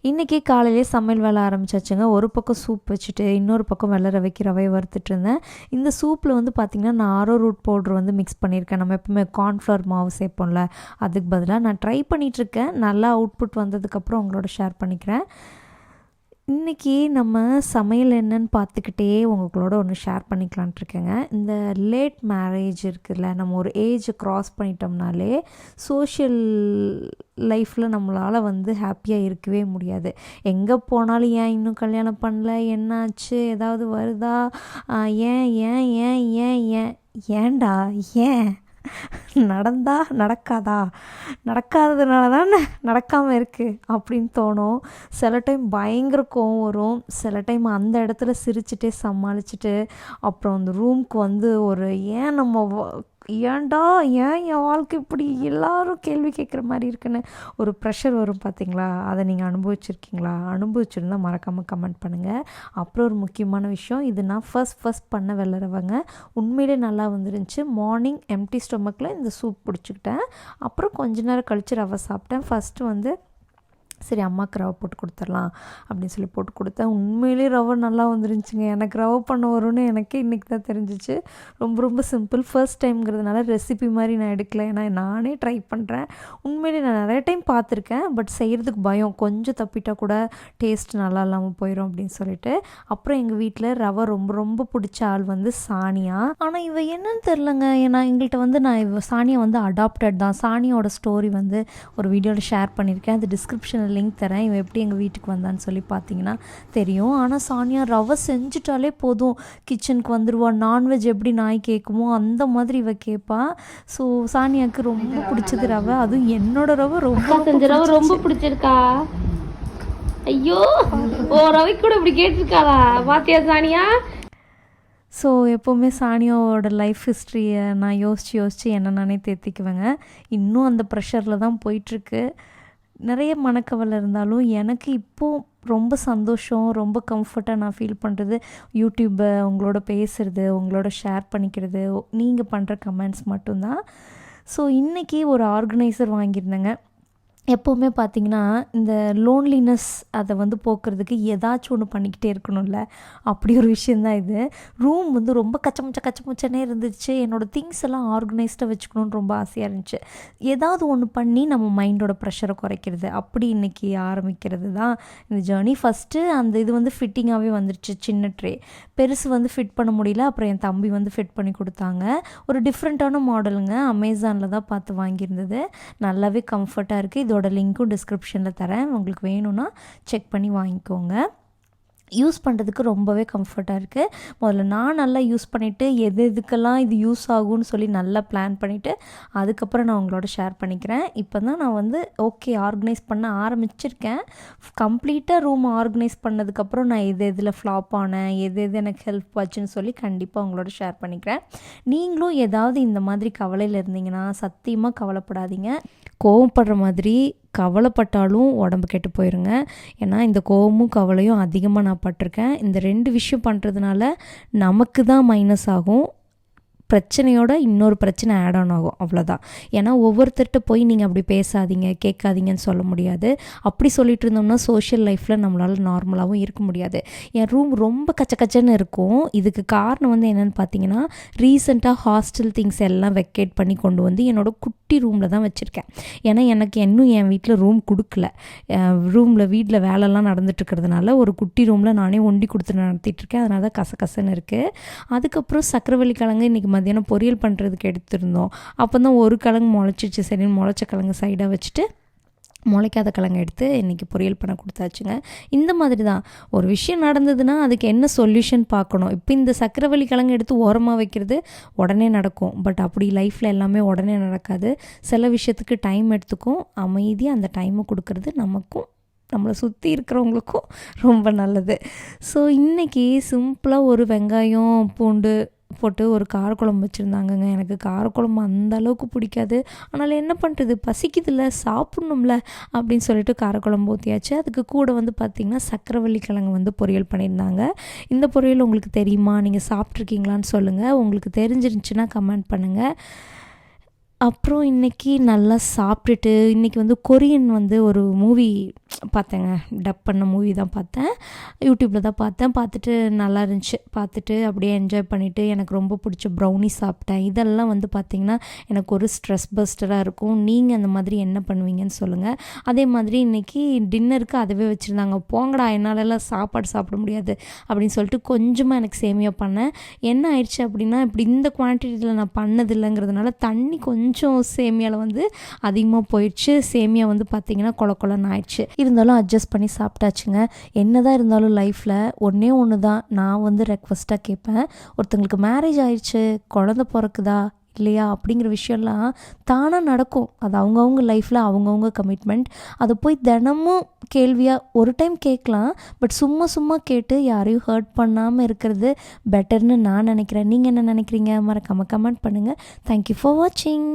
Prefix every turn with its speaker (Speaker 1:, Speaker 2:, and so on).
Speaker 1: இன்றைக்கி காலையிலே சமையல் வேலை ஆரம்பிச்சாச்சுங்க. ஒரு பக்கம் சூப் வச்சுட்டு இன்னொரு பக்கம் வெள்ளை வைக்க ரவையை வறுத்துட்டு இருந்தேன். இந்த சூப்பில் வந்து பார்த்திங்கன்னா நான் ஆரோ ரூட் பவுட்ரு வந்து மிக்ஸ் பண்ணியிருக்கேன். நம்ம எப்பவுமே கார்ன்ஃப்ளவர் மாவு சேர்ப்போம்ல, அதுக்கு பதிலாக நான் ட்ரை பண்ணிகிட்ருக்கேன். நல்லா அவுட்புட் வந்ததுக்கப்புறம் உங்களோட ஷேர் பண்ணிக்கிறேன். இன்றைக்கி நம்ம சமையல் என்னன்னு பார்த்துக்கிட்டே உங்களோட ஒன்று ஷேர் பண்ணிக்கலான்ட்டு இருக்கேங்க. இந்த லேட் மேரேஜ் இருக்குதுல்ல, நம்ம ஒரு ஏஜ் க்ராஸ் பண்ணிட்டோம்னாலே சோஷியல் லைஃப்பில் நம்மளால் வந்து ஹாப்பியாக இருக்கவே முடியாது. எங்கே போனாலும் ஏன் இன்னும் கல்யாணம் பண்ணல, என்னாச்சு, ஏதாவது வருதா, ஏன் ஏன் ஏன் ஏன் ஏன் ஏன்டா ஏன் நடந்தா நடக்காதா, நடக்காததுனால தானே நடக்காமல் இருக்குது அப்படின்னு தோணும். சில டைம் பயங்கர கோவம் வரும், சில டைம் அந்த இடத்துல சிரிச்சுட்டே சமாளிச்சுட்டு அப்புறம் அந்த ரூம்க்கு வந்து ஒரு ஏன் நம்ம ஏன்டா ஏன் என் வாழ்க்கை இப்படி எல்லோரும் கேள்வி கேட்குற மாதிரி இருக்குன்னு ஒரு ப்ரெஷர் வரும் பார்த்தீங்களா. அதை நீங்கள் அனுபவிச்சிருக்கீங்களா? அனுபவிச்சிருந்தால் மறக்காமல் கமெண்ட் பண்ணுங்கள். அப்புறம் ஒரு முக்கியமான விஷயம், இது நான் ஃபஸ்ட் பண்ண வெள்ளரவங்க. உண்மையிலே நல்லா வந்துருந்துச்சு. மார்னிங் எம்டி ஸ்டொமக்கில் இந்த சூப் பிடிச்சிக்கிட்டேன். அப்புறம் கொஞ்ச நேரம் கழித்து ரவை சாப்பிட்டேன். ஃபஸ்ட்டு வந்து சரி அம்மாவுக்கு ரவை போட்டு கொடுத்துடலாம் அப்படின்னு சொல்லி போட்டு கொடுத்தேன். உண்மையிலே ரவை நல்லா வந்துருந்துச்சுங்க. எனக்கு ரவை பண்ண வரும்னு எனக்கே இன்றைக்கி தான் தெரிஞ்சிச்சு. ரொம்ப சிம்பிள். ஃபர்ஸ்ட் டைம்ங்கிறதுனால ரெசிபி மாதிரி நான் எடுக்கல, ஏன்னா நானே ட்ரை பண்ணுறேன். உண்மையிலே நான் நிறைய டைம் பார்த்துருக்கேன், பட் செய்கிறதுக்கு பயம், கொஞ்சம் தப்பிட்டால் கூட டேஸ்ட் நல்லா இல்லாமல் போயிடும் அப்படின்னு சொல்லிட்டு. அப்புறம் எங்கள் வீட்டில் ரவை ரொம்ப பிடிச்ச ஆள் வந்து சானியா. ஆனால் இவ என்னன்னு தெரிலங்க, ஏன்னா எங்கள்கிட்ட வந்து நான் சானியா வந்து அடாப்டட் தான். சானியோட ஸ்டோரி வந்து ஒரு வீடியோவில் ஷேர் பண்ணியிருக்கேன், அது டிஸ்கிரிப்ஷனில் லிங்க் தரேன். இவன் எப்படி எங்கள் வீட்டுக்கு வந்தான்னு சொல்லி பார்த்தீங்கன்னா தெரியும். ஆனால் சானியா ரவை செஞ்சுட்டாலே போதும் கிச்சனுக்கு வந்துடுவா. நான்வெஜ் எப்படி நாய் கேட்குமோ அந்த மாதிரி இவ கேட்பா. ஸோ சானியாவுக்கு ரொம்ப பிடிச்சது ரவை, அதுவும் என்னோட ரவை
Speaker 2: ரொம்ப பிடிச்சிருக்கா. ஐயோ, ஓ ரவை கூட இப்படி கேட்டிருக்காளா பாத்தியா சானியா.
Speaker 1: ஸோ எப்போவுமே சானியாவோட லைஃப் ஹிஸ்ட்ரியை நான் யோசித்து என்ன நானே தேர்த்திக்குவேங்க. இன்னும் அந்த ப்ரெஷரில் தான் போயிட்டுருக்கு. நிறைய மனக்கவலை இருந்தாலும் எனக்கு இப்போது ரொம்ப சந்தோஷம், ரொம்ப கம்ஃபர்ட்டாக நான் ஃபீல் பண்ணுறது யூடியூப்பை உங்களோட பேசுகிறது, உங்களோட ஷேர் பண்ணிக்கிறது, நீங்கள் பண்ணுற கமெண்ட்ஸ் மட்டும்தான். ஸோ இன்றைக்கி ஒரு ஆர்கனைசர் வாங்கியிருந்தேங்க. எப்போவுமே பார்த்திங்கன்னா இந்த லோன்லினஸ் அதை வந்து போக்குறதுக்கு ஏதாச்சும் ஒன்று பண்ணிக்கிட்டே இருக்கணும்ல, அப்படி ஒரு விஷயந்தான் இது. ரூம் வந்து ரொம்ப கச்சமுச்சனே இருந்துச்சு. என்னோடய திங்ஸ் எல்லாம் ஆர்கனைஸ்டாக வச்சுக்கணுன்னு ரொம்ப ஆசையாக இருந்துச்சு. ஏதாவது ஒன்று பண்ணி நம்ம மைண்டோட ப்ரெஷரை குறைக்கிறது, அப்படி இன்றைக்கி ஆரம்பிக்கிறது தான் இந்த ஜேர்னி. ஃபஸ்ட்டு அந்த இது வந்து ஃபிட்டிங்காகவே வந்துருச்சு, சின்ன ட்ரே. பெருசு வந்து ஃபிட் பண்ண முடியல, அப்புறம் என் தம்பி வந்து ஃபிட் பண்ணி கொடுத்தாங்க. ஒரு டிஃப்ரெண்ட்டான மாடலுங்க, அமேசானில் தான் பார்த்து வாங்கியிருந்தது. நல்லாவே கம்ஃபர்ட்டாக இருக்குது. இதோட லிங்க்கும் டிஸ்கிரிப்ஷனில் தரேன், உங்களுக்கு வேணும்னா செக் பண்ணி வாங்கிக்கோங்க. யூஸ் பண்ணுறதுக்கு ரொம்பவே கம்ஃபர்ட்டாக இருக்குது. முதல்ல நான் நல்லா யூஸ் பண்ணிவிட்டு எதுக்கெல்லாம் இது யூஸ் ஆகும்னு சொல்லி நல்லா பிளான் பண்ணிவிட்டு அதுக்கப்புறம் நான் உங்களோட ஷேர் பண்ணிக்கிறேன். இப்போ தான் நான் வந்து ஓகே ஆர்கனைஸ் பண்ண ஆரம்பிச்சிருக்கேன். கம்ப்ளீட்டாக ரூம் ஆர்கனைஸ் பண்ணதுக்கப்புறம் நான் எதில் ஃப்ளாப் ஆனேன், எது எனக்கு ஹெல்ப் ஆச்சுன்னு சொல்லி கண்டிப்பாக உங்களோட ஷேர் பண்ணிக்கிறேன். நீங்களும் ஏதாவது இந்த மாதிரி கவலையில் இருந்தீங்கன்னா சத்தியமாக கவலைப்படாதீங்க. கோவப்படுற மாதிரி கவலைப்பட்டாலும் உடம்பு கெட்டு போயிருங்க. ஏன்னா இந்த கோவமும் கவலையும் அதிகமாக நான் பட்டிருக்கேன். இந்த 2 விஷயம் பண்ணுறதுனால நமக்கு தான் மைனஸ் ஆகும், பிரச்சனையோட இன்னொரு பிரச்சனை ஆட் ஆன் ஆகும், அவ்வளோதான். ஏன்னா ஒவ்வொருத்தர்கிட்ட போய் நீங்கள் அப்படி பேசாதீங்க கேட்காதீங்கன்னு சொல்ல முடியாது. அப்படி சொல்லிட்டு இருந்தோம்னா சோஷியல் லைஃப்பில் நம்மளால் நார்மலாகவும் இருக்க முடியாது. என் ரூம் ரொம்ப கச்சன்னு இருக்கும். இதுக்கு காரணம் வந்து என்னென்னு பார்த்தீங்கன்னா, ரீசெண்டாக ஹாஸ்டல் திங்ஸ் எல்லாம் வெக்கேட் பண்ணி கொண்டு வந்து என்னோடய குட்டி ரூமில் தான் வச்சுருக்கேன். ஏன்னா எனக்கு இன்னும் என் வீட்டில் ரூம் கொடுக்கல. வீட்டில் வேலைலாம் நடந்துட்டுருக்கிறதுனால ஒரு குட்டி ரூமில் நானே ஒண்டி கொடுத்து நடத்திட்டுருக்கேன். அதனால தான் கசன்னு இருக்குது. அதுக்கப்புறம் சக்கரவள்ளி கிழங்கு இன்றைக்கி மதியானம் பொரியல் பண்ணுறதுக்கு எடுத்துருந்தோம். அப்போ தான் ஒரு கிழங்கு முளைச்சிச்சு. சரின்னு முளைச்ச கிழங்கு சைடாக வச்சுட்டு முளைக்காத கிழங்கு எடுத்து இன்றைக்கி பொரியல் பண்ண கொடுத்தாச்சுங்க. இந்த மாதிரி தான் ஒரு விஷயம் நடந்ததுன்னா அதுக்கு என்ன சொல்யூஷன் பார்க்கணும். இப்போ இந்த சக்கரவள்ளி கிழங்கு எடுத்து ஓரமாக வைக்கிறது உடனே நடக்கும், பட் அப்படி லைஃப்பில் எல்லாமே உடனே நடக்காது. சில விஷயத்துக்கு டைம் எடுத்துக்கும். அமைதியாக அந்த டைமை கொடுக்கறது நமக்கும் நம்மளை சுற்றி இருக்கிறவங்களுக்கும் ரொம்ப நல்லது. ஸோ இன்றைக்கி சிம்பிளாக ஒரு வெங்காயம் பூண்டு போட்டு ஒரு காரக்குழம்பு வச்சுருந்தாங்கங்க. எனக்கு காரக்குழம்பு அந்த அளவுக்கு பிடிக்காது, ஆனால் என்ன பண்ணுறது, பசிக்குதில்ல சாப்பிட்ணும்ல அப்படின்னு சொல்லிட்டு காரக்குழம்பு ஊற்றியாச்சு. அதுக்கு கூட வந்து பார்த்திங்கன்னா சக்கரவள்ளி கிழங்கு வந்து பொரியல் பண்ணியிருந்தாங்க. இந்த பொரியல் உங்களுக்கு தெரியுமா, நீங்கள் சாப்பிட்ருக்கீங்களான்னு சொல்லுங்கள். உங்களுக்கு தெரிஞ்சிருந்துச்சுன்னா கமெண்ட் பண்ணுங்கள். அப்புறம் இன்றைக்கி நல்லா சாப்பிட்டுட்டு இன்றைக்கி வந்து கொரியன் வந்து ஒரு மூவி பார்த்தேங்க. டப் பண்ண மூவி தான் பார்த்தேன். யூடியூப்பில் தான் பார்த்துட்டு நல்லா இருந்துச்சு. பார்த்துட்டு அப்படியே என்ஜாய் பண்ணிவிட்டு எனக்கு ரொம்ப பிடிச்ச ப்ரௌனி சாப்பிட்டேன். இதெல்லாம் வந்து பார்த்திங்கன்னா எனக்கு ஒரு ஸ்ட்ரெஸ் பஸ்டராக இருக்கும். நீங்கள் அந்த மாதிரி என்ன பண்ணுவீங்கன்னு சொல்லுங்கள். அதே மாதிரி இன்றைக்கி டின்னருக்கு அதுவே வச்சுருந்தாங்க. போங்கடா என்னாலலாம் சாப்பாடு சாப்பிட முடியாது அப்படின்னு சொல்லிட்டு கொஞ்சமாக எனக்கு சேமியா பண்ணேன். என்ன ஆயிடுச்சு அப்படின்னா, இப்படி இந்த குவான்டிட்டியில் நான் பண்ணதில்லைங்கிறதுனால தண்ணி கொஞ்சம் சேமியாவில் வந்து அதிகமாக போயிடுச்சு. சேமியா வந்து பார்த்திங்கன்னா கொலன்னு ஆயிடுச்சு. இருந்தாலும் அட்ஜஸ்ட் பண்ணி சாப்பிட்டாச்சுங்க. என்ன தான் இருந்தாலும் லைஃப்பில் ஒன்று தான் நான் வந்து ரெக்வஸ்ட்டாக கேட்பேன். ஒருத்தங்களுக்கு மேரேஜ் ஆயிடுச்சு, குழந்த பிறக்குதா இல்லையா அப்படிங்கிற விஷயம்லாம் தானாக நடக்கும். அது அவங்கவுங்க லைஃப்பில் அவங்கவுங்க கமிட்மெண்ட். அதை போய் தினமும் கேள்வியாக ஒரு டைம் கேட்கலாம். பட் சும்மா கேட்டு யாரையும் ஹர்ட் பண்ணாமல் இருக்கிறது பெட்டர்னு நான் நினைக்கிறேன். நீங்கள் என்ன நினைக்கிறீங்க? மறக்காமல் கமெண்ட் பண்ணுங்கள். தேங்க்யூ ஃபார் வாட்சிங்.